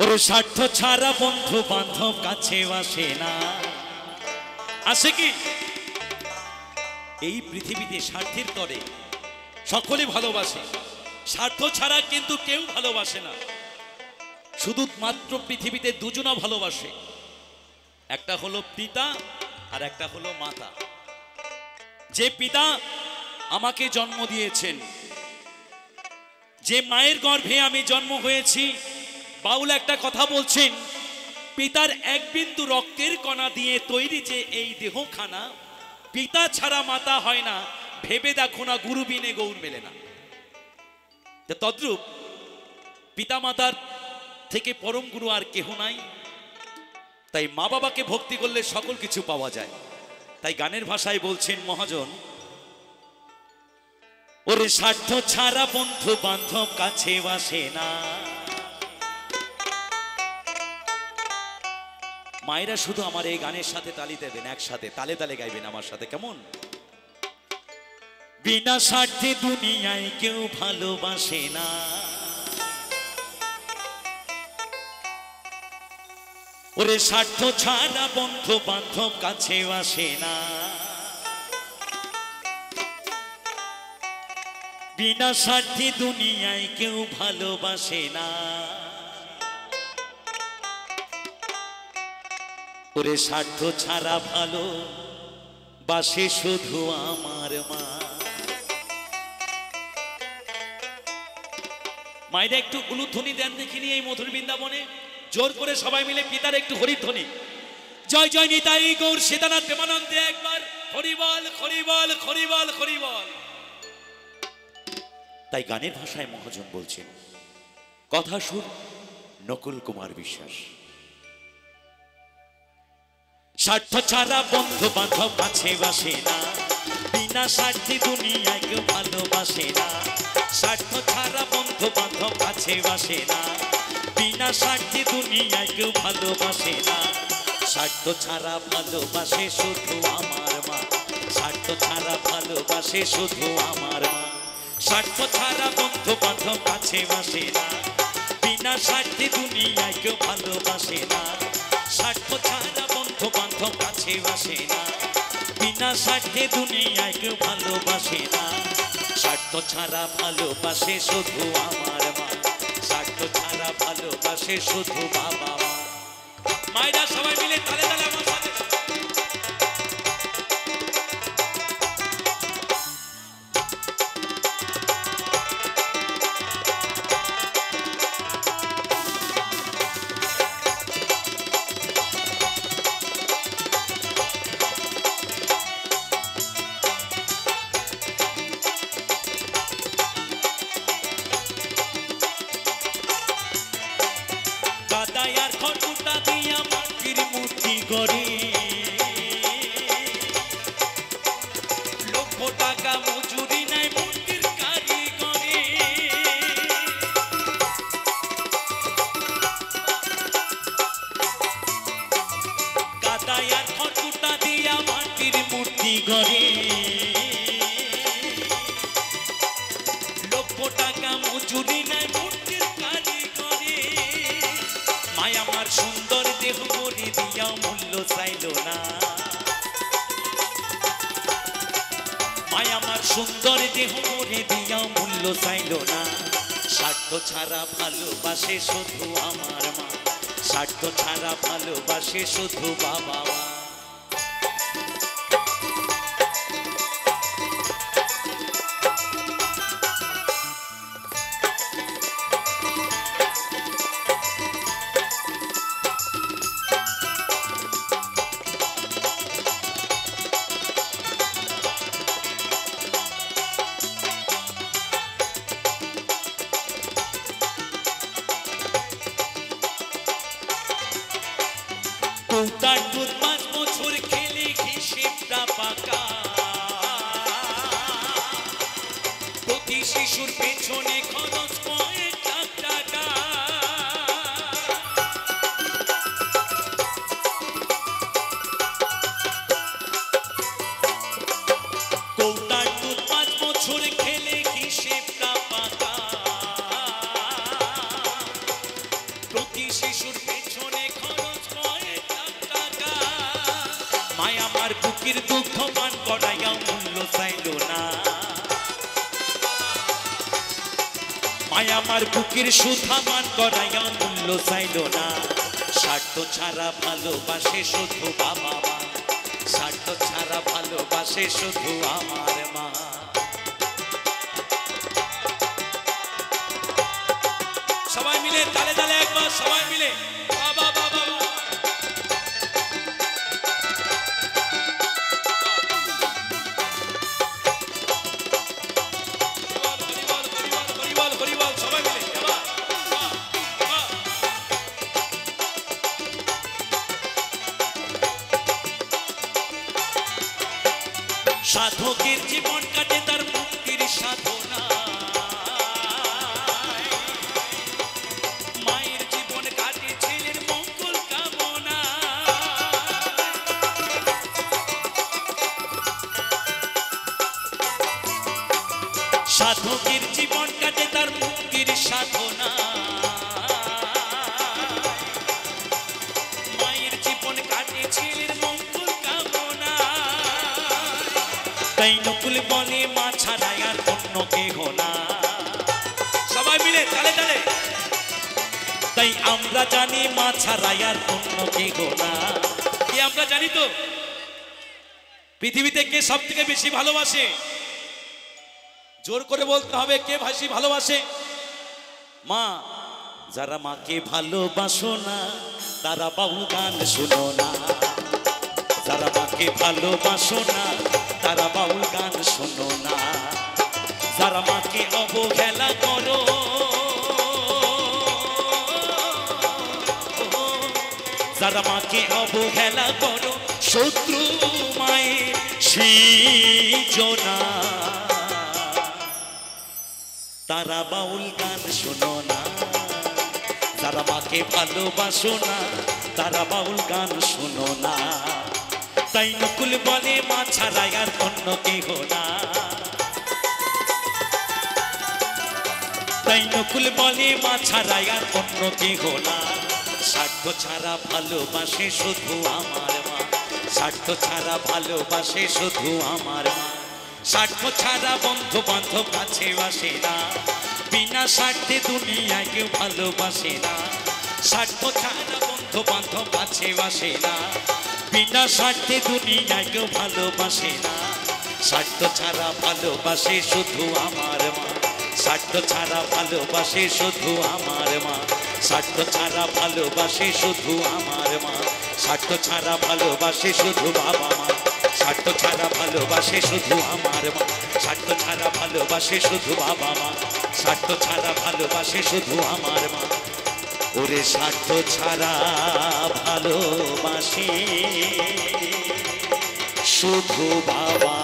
ওরে স্বার্থ ছাড়া বন্ধু বান্ধব কাছে আসে না। আসে কি? এই পৃথিবীতে স্বার্থের তরে সকলে ভালোবাসে, স্বার্থ ছাড়া কিন্তু কেউ ভালোবাসে না। শুধু মাত্র পৃথিবীতে দুজনা ভালোবাসে, একটা হলো পিতা আর একটা হলো মাতা। যে পিতা আমাকে জন্ম দিয়েছেন, যে মায়ের গর্ভে আমি জন্ম হয়েছি, বাউল একটা কথা বলছেন, পিতার এক বিন্দু রক্তের কণা দিয়ে তৈরি যে এই দেহখানা, পিতা ছাড়া মাতা হয় না, ভেবে দেখো না গুরু বিনে গৌর মেলে না। তদ্রূপ পিতা মাতার থেকে পরম গুরু আর কেহ নাই। তাই মা বাবাকে ভক্তি করলে সকল কিছু পাওয়া যায়। তাই গানের ভাষায় বলছেন মহাজন, ওরে স্বার্থ ছাড়া বন্ধু বান্ধব কাছে আসে না। মায়েরা শুধু আমার এই গানের সাথে তালি দেবেন, একসাথে তালে তালে গাইবেন আমার সাথে, কেমন? বিনা স্বার্থে দুনিয়ায় কেউ ভালোবাসে না। ওরে স্বার্থ ছাড়া বন্ধু বান্ধব কাছে আসে না। বিনা স্বার্থে দুনিয়ায় কেউ ভালোবাসে না। ওরে স্বার্থ ছাড়া ভালো বাসে শুধু আমার মা। মায়েরা একটু উলুধ্বনি দেন দেখিনি এই মধুর বৃন্দাবনে, জোর করে সবাই মিলে পিতার একটু হরিধ্বনি। জয় জয় নিতাই গৌর সীতানাথ প্রেমানন্দে একবার হরিবল হরিবল হরিবল হরিবল। তাই গানের ভাষায় মহাজন বলছেন, কথা সুর নকুল কুমার বিশ্বাস। স্বার্থ ছাড়া বন্ধু বান্ধব কাছে আসে না। বিনা স্বার্থে দুনিয়ায় কেউ ভালোবাসে না। স্বার্থ ছাড়া বন্ধু বান্ধব কাছে আসে না। বিনা স্বার্থে দুনিয়ায় কেউ ভালোবাসে না। স্বার্থ ছাড়া ভালোবাসে শুধু আমার মা। স্বার্থ ছাড়া ভালোবাসে শুধু আমার মা। স্বার্থ ছাড়া বন্ধু বান্ধব কাছে আসে না। বিনা স্বার্থে দুনিয়ায় কেউ ভালোবাসে না। স্বার্থ ছাড়া বন্ধু বান্ধব কাছে আসে না। বিনা স্বার্থে দুনিয়ায় কেউ ভালোবাসে না। স্বার্থ ছাড়া ভালোবাসে শুধু আমার মা। স্বার্থ ছাড়া ভালোবাসে শুধু বাবা মা। মায়েরা সবাই মিলে তালে তালে আমার সাথে। কাদায়ার খড়কুটা দিয়া মাটির মূর্তি গড়ে, লক্ষ টাকা মজুরি নাই মূর্তির কারিগরে। কাদায়ার খড়কুটা দিয়া মাটির মূর্তি গড়ে, লক্ষ টাকা মজুরি নাই মূর্তির কারিগরে। মায় আমার সুন্দর দেহ গড়ে দিয়া মূল্য চাইল না। মায় আমার সুন্দর দেহ গড়ে দিয়া মূল্য চাইল না। স্বার্থ ছাড়া ভালোবাসে শুধু আমার মা। স্বার্থ ছাড়া ভালোবাসে শুধু বাবা মা। কৌটার দুধ 5 বছর খেলে হিসেবটা পাকা। প্রতি শিশুর পেছনে খরচ কয়েক লাখ টাকা। কৌটার দুধ 5 বছর খেলে হিসেবটা পাকা। প্রতি শিশুর পেছনে খরচ করে টাকা। মায় আমার বুকের দুঃখ মান করাইয়া মূল্য চাইল না। মায় আমার বুকের সুধা মান করাইয়া মূল্য চাইল না। স্বার্থ ছাড়া ভালোবাসে শুধু বাবা মা, স্বার্থ ছাড়া ভালোবাসে শুধু আমার মা। সবাই মিলে তালে তালে একবার সবাই মিলে বাবা বাবা। সাধকের জীবন কাটে তার মুক্তির সাধনা, মায়ের জীবন কাটে ছেলের মঙ্গল কামনা। সাধকের জীবন কাটে তার মুক্তির সাধনা, মায়ের জীবন কাটে ছেলের মঙ্গল কামনা। তাই নকুল বলে মা ছাড়াই আর অন্য কেহ না। সবাই মিলে তালে তালে। তাই আমরা জানি মা ছাড়াই আর অন্য কেহ না। কি আমরা জানি তো পৃথিবীতে কে সব থেকে বেশি ভালোবাসে? জোর করে বলতে হবে, কে বেশি ভালোবাসে? মা। যারা মাকে ভালোবাসো না তারা বাউল গান শুনো না। যারা মাকে ভালোবাসো না তারা বাউল গান শোনো না। যারা মাকে অবহেলা করো, যারা মাকে অবহেলা করো, শত্রু মায়ের সৃজনা, তারা বাউল গান শোনো না। যারা মাকে ভালোবাসো না তারা বাউল গান শোনো না। তাই নকুল বলে মা ছাড়াই আর অন্য কেহ না। তাই নকুল বলে মা ছাড়াই আর অন্য কেহ না। স্বার্থ ছাড়া ভালোবাসে শুধু আমার মা, স্বার্থ ছাড়া ভালোবাসে শুধু আমার মা। স্বার্থ ছাড়া বন্ধু বান্ধব কাছে আসে না, বিনা স্বার্থে দুনিয়ায় কেউ ভালোবাসে না। স্বার্থ ছাড়া বন্ধু বান্ধব কাছে আসে না, বিনা স্বার্থে দুনিয়ায় কেউ ভালোবাসে না। স্বার্থ ছাড়া ভালোবাসে শুধু আমার মা, স্বার্থ ছাড়া ভালোবাসে শুধু আমার মা। স্বার্থ ছাড়া ভালোবাসে শুধু আমার মা, স্বার্থ ছাড়া ভালোবাসে শুধু বাবা মা। স্বার্থ ছাড়া ভালোবাসে শুধু আমার মা, স্বার্থ ছাড়া ভালোবাসে শুধু বাবা মা। স্বার্থ ছাড়া ভালোবাসে শুধু আমার মা। ওরে স্বার্থ ছাড়া ভালোবাসে শুধু বাবা।